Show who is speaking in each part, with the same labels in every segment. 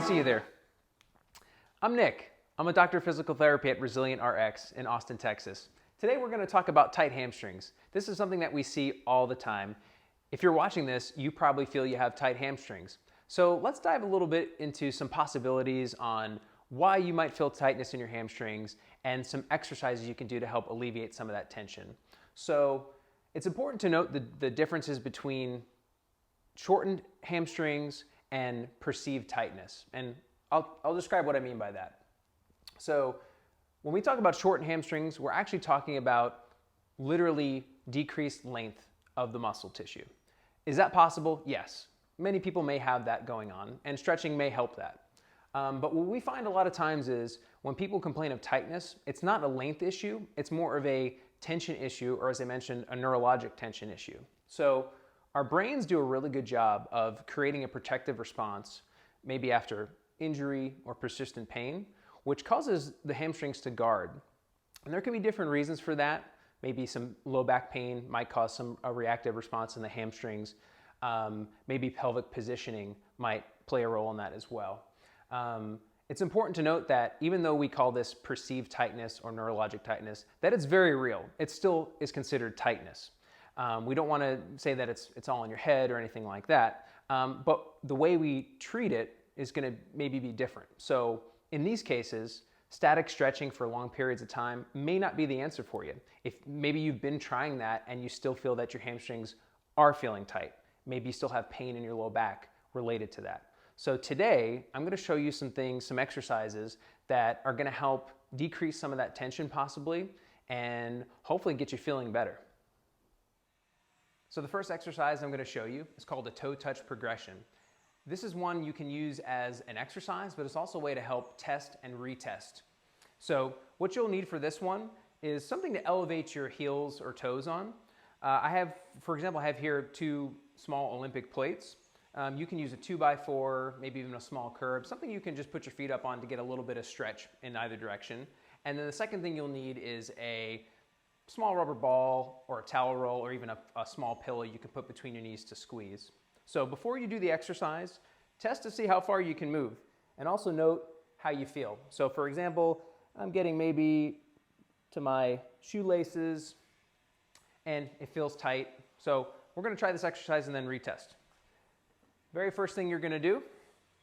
Speaker 1: to see you there. I'm Nick. I'm a doctor of physical therapy at Resilient RX in Austin, Texas. Today we're going to talk about tight hamstrings. This is something that we see all the time. If you're watching this, you probably feel you have tight hamstrings. So let's dive a little bit into some possibilities on why you might feel tightness in your hamstrings and some exercises you can do to help alleviate some of that tension. So it's important to note the differences between shortened hamstrings and perceived tightness. And I'll describe what I mean by that. So when we talk about shortened hamstrings, we're actually talking about literally decreased length of the muscle tissue. Is that possible? Yes. Many people may have that going on, and stretching may help that. But what we find a lot of times is when people complain of tightness, it's not a length issue, it's more of a tension issue, or as I mentioned, a neurologic tension issue. So our brains do a really good job of creating a protective response, maybe after injury or persistent pain, which causes the hamstrings to guard. And there can be different reasons for that. Maybe some low back pain might cause a reactive response in the hamstrings. Maybe pelvic positioning might play a role in that as well. It's important to note that even though we call this perceived tightness or neurologic tightness, that it's very real. It still is considered tightness. We don't want to say that it's all in your head or anything like that, but the way we treat it is going to maybe be different. So in these cases, static stretching for long periods of time may not be the answer for you. If maybe you've been trying that and you still feel that your hamstrings are feeling tight, maybe you still have pain in your low back related to that. So today, I'm going to show you some things, some exercises that are going to help decrease some of that tension possibly, and hopefully get you feeling better. So the first exercise I'm going to show you is called a toe touch progression. This is one you can use as an exercise, but it's also a way to help test and retest. So what you'll need for this one is something to elevate your heels or toes on. For example, I have here 2 small Olympic plates. You can use a 2x4, maybe even a small curb, something you can just put your feet up on to get a little bit of stretch in either direction. And then the second thing you'll need is a small rubber ball or a towel roll or even a small pillow you can put between your knees to squeeze. So before you do the exercise, test to see how far you can move and also note how you feel. So for example, I'm getting maybe to my shoelaces and it feels tight. So we're going to try this exercise and then retest. Very first thing you're going to do,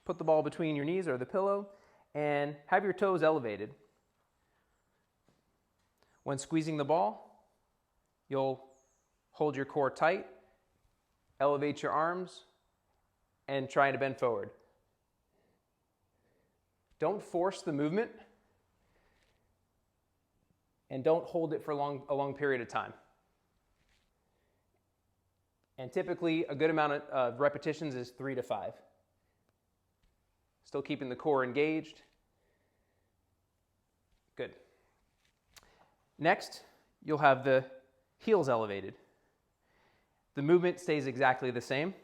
Speaker 1: put the ball between your knees or the pillow and have your toes elevated. When squeezing the ball, you'll hold your core tight, elevate your arms, and try to bend forward. Don't force the movement, and don't hold it for a long period of time. And typically, a good amount of repetitions is 3 to 5. Still keeping the core engaged. Good. Next, you'll have the heels elevated. The movement stays exactly the same.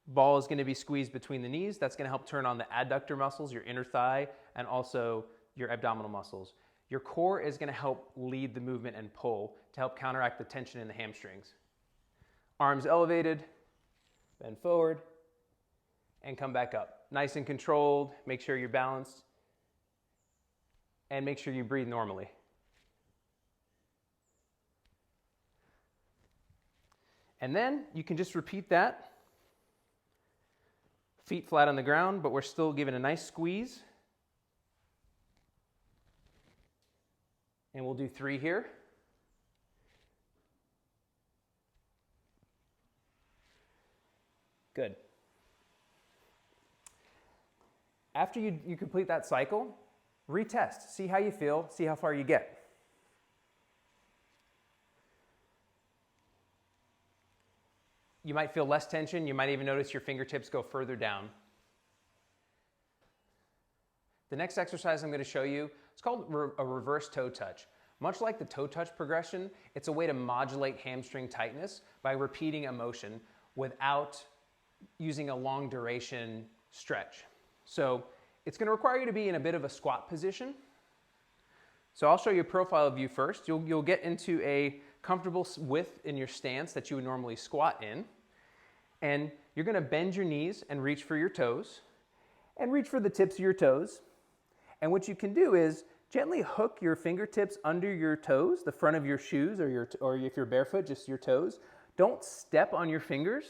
Speaker 1: Ball is going to be squeezed between the knees. That's going to help turn on the adductor muscles, your inner thigh, and also your abdominal muscles. Your core is going to help lead the movement and pull to help counteract the tension in the hamstrings. Arms elevated, bend forward, and come back up. Nice and controlled. Make sure you're balanced. And make sure you breathe normally. And then you can just repeat that. Feet flat on the ground, but we're still giving a nice squeeze. And we'll do 3 here. Good. After you complete that cycle, retest. See how you feel, see how far you get. You might feel less tension. You might even notice your fingertips go further down. The next exercise I'm going to show you, it's called a reverse toe touch. Much like the toe touch progression, it's a way to modulate hamstring tightness by repeating a motion without using a long duration stretch. So it's going to require you to be in a bit of a squat position. So I'll show you a profile view first. You'll get into a comfortable width in your stance that you would normally squat in. And you're going to bend your knees and reach for your toes. and reach for the tips of your toes. And what you can do is gently hook your fingertips under your toes, the front of your shoes, or if you're barefoot, just your toes. Don't step on your fingers,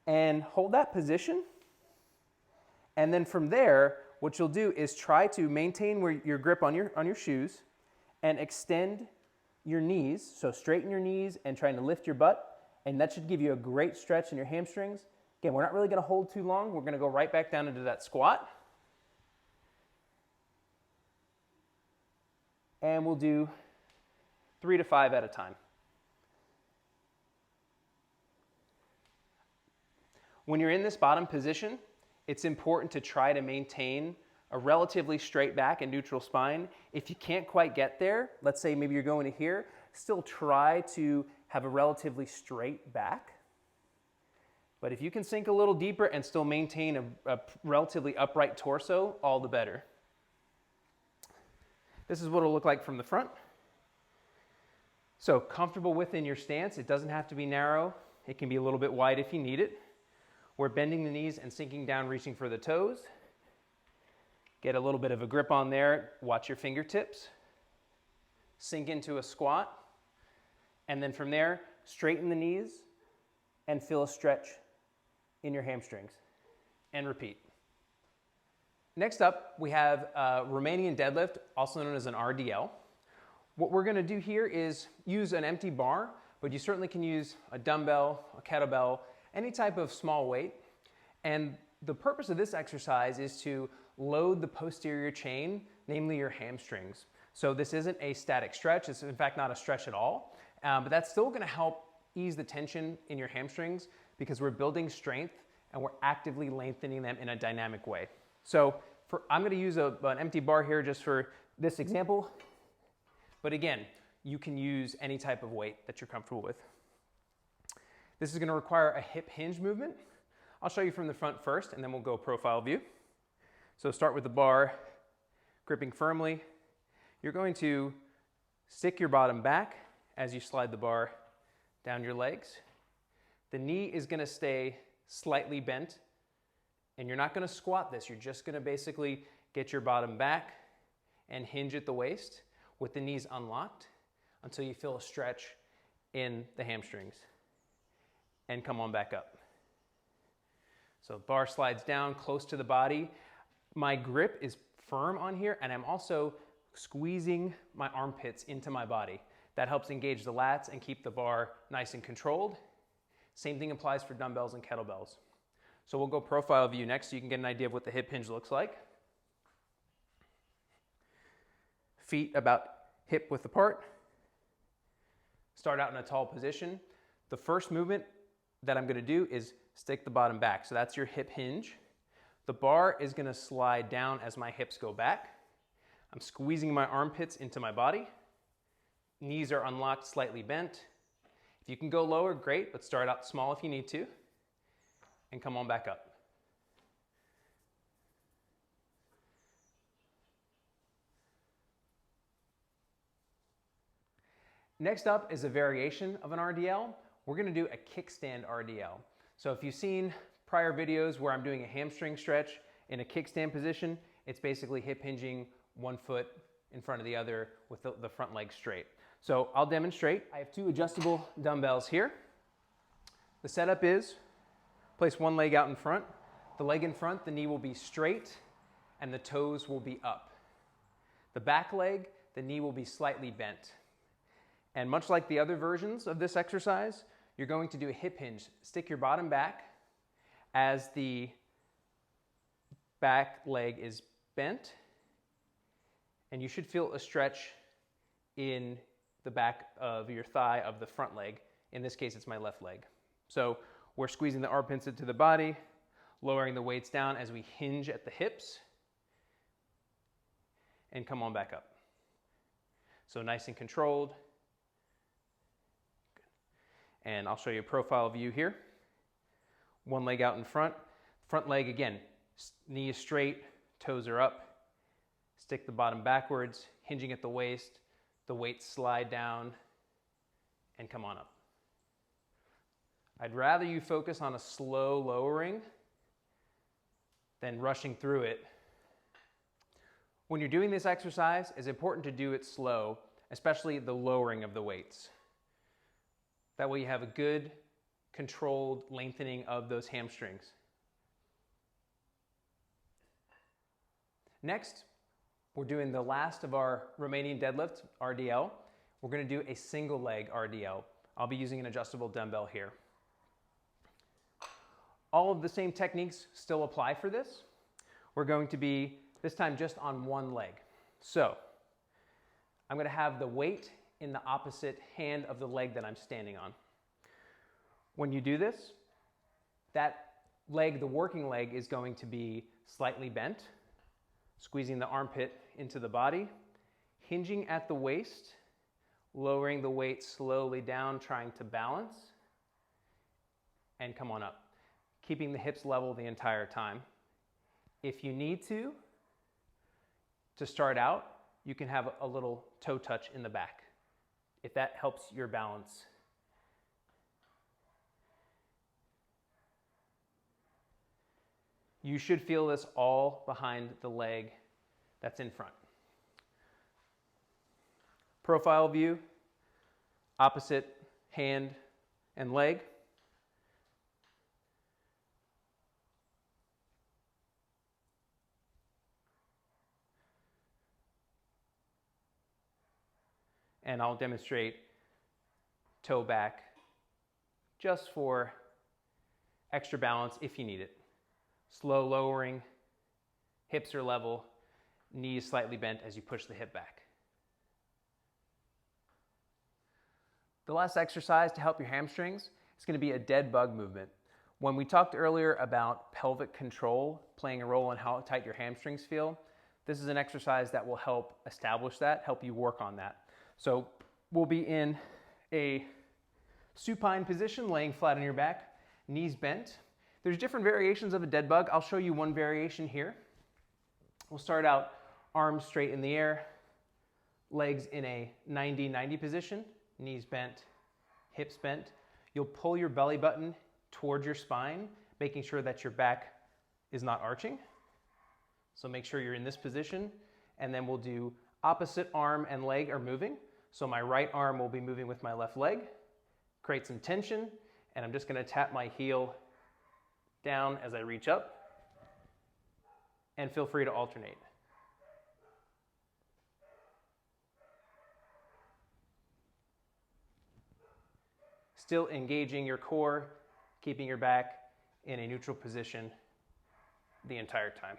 Speaker 1: and hold that position. And then from there, what you'll do is try to maintain your grip on your shoes and extend your knees. So straighten your knees and trying to lift your butt. And that should give you a great stretch in your hamstrings. Again, we're not really gonna hold too long. We're gonna go right back down into that squat. And we'll do 3 to 5 at a time. When you're in this bottom position, it's important to try to maintain a relatively straight back and neutral spine. If you can't quite get there, let's say maybe you're going to here, still try to have a relatively straight back. But if you can sink a little deeper and still maintain a relatively upright torso, all the better. This is what it'll look like from the front. So comfortable within your stance. It doesn't have to be narrow. It can be a little bit wide if you need it. We're bending the knees and sinking down, reaching for the toes. Get a little bit of a grip on there. Watch your fingertips. Sink into a squat. And then from there, straighten the knees and feel a stretch in your hamstrings. And repeat. Next up, we have Romanian Deadlift, also known as an RDL. What we're gonna do here is use an empty bar, but you certainly can use a dumbbell, a kettlebell, any type of small weight. And the purpose of this exercise is to load the posterior chain, namely your hamstrings. So this isn't a static stretch. It's in fact not a stretch at all, but that's still gonna help ease the tension in your hamstrings because we're building strength and we're actively lengthening them in a dynamic way. So I'm gonna use an empty bar here just for this example. But again, you can use any type of weight that you're comfortable with. This is gonna require a hip hinge movement. I'll show you from the front first and then we'll go profile view. So start with the bar, gripping firmly. You're going to stick your bottom back as you slide the bar down your legs. The knee is gonna stay slightly bent. And you're not gonna squat this, you're just gonna basically get your bottom back and hinge at the waist with the knees unlocked until you feel a stretch in the hamstrings. And come on back up. So bar slides down close to the body. My grip is firm on here and I'm also squeezing my armpits into my body. That helps engage the lats and keep the bar nice and controlled. Same thing applies for dumbbells and kettlebells. So we'll go profile view next so you can get an idea of what the hip hinge looks like. Feet about hip width apart. Start out in a tall position. The first movement that I'm gonna do is stick the bottom back. So that's your hip hinge. The bar is gonna slide down as my hips go back. I'm squeezing my armpits into my body. Knees are unlocked, slightly bent. If you can go lower, great, but start out small if you need to. And come on back up. Next up is a variation of an RDL. We're gonna do a kickstand RDL. So if you've seen prior videos where I'm doing a hamstring stretch in a kickstand position, it's basically hip hinging one foot in front of the other with the front leg straight. So I'll demonstrate. I have 2 adjustable dumbbells here. The setup is place one leg out in front. The leg in front, the knee will be straight and the toes will be up. The back leg, the knee will be slightly bent. And much like the other versions of this exercise, you're going to do a hip hinge. Stick your bottom back as the back leg is bent. And you should feel a stretch in the back of your thigh of the front leg. In this case, it's my left leg. So we're squeezing the armpits into the body, lowering the weights down as we hinge at the hips, and come on back up. So nice and controlled. And I'll show you a profile view here. One leg out in front. Front leg, again, knee is straight, toes are up. Stick the bottom backwards, hinging at the waist. The weights slide down and come on up. I'd rather you focus on a slow lowering than rushing through it. When you're doing this exercise, it's important to do it slow, especially the lowering of the weights. That way you have a good, controlled lengthening of those hamstrings. Next, we're doing the last of our Romanian Deadlift RDL. We're going to do a single leg RDL. I'll be using an adjustable dumbbell here. All of the same techniques still apply for this. We're going to be, this time, just on one leg. So, I'm going to have the weight in the opposite hand of the leg that I'm standing on. When you do this, that leg, the working leg, is going to be slightly bent, squeezing the armpit into the body, hinging at the waist, lowering the weight slowly down, trying to balance, and come on up. Keeping the hips level the entire time. If you need to start out, you can have a little toe touch in the back, if that helps your balance. You should feel this all behind the leg that's in front. Profile view, opposite hand and leg. And I'll demonstrate toe back just for extra balance if you need it. Slow lowering, hips are level, knees slightly bent as you push the hip back. The last exercise to help your hamstrings is going to be a dead bug movement. When we talked earlier about pelvic control playing a role in how tight your hamstrings feel, this is an exercise that will help establish that, help you work on that. So we'll be in a supine position, laying flat on your back, knees bent. There's different variations of a dead bug. I'll show you one variation here. We'll start out arms straight in the air, legs in a 90-90 position, knees bent, hips bent. You'll pull your belly button towards your spine, making sure that your back is not arching. So make sure you're in this position, and then we'll do opposite arm and leg are moving. So my right arm will be moving with my left leg, create some tension, and I'm just going to tap my heel down as I reach up, and feel free to alternate. Still engaging your core, keeping your back in a neutral position the entire time.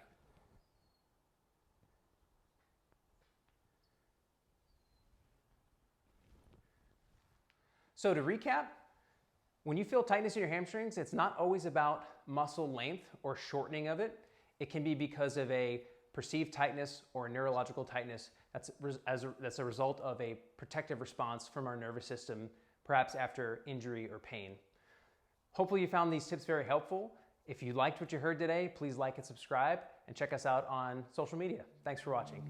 Speaker 1: So to recap, when you feel tightness in your hamstrings, it's not always about muscle length or shortening of it. It can be because of a perceived tightness or a neurological tightness that's a result of a protective response from our nervous system, perhaps after injury or pain. Hopefully you found these tips very helpful. If you liked what you heard today, please like and subscribe, and check us out on social media. Thanks for watching.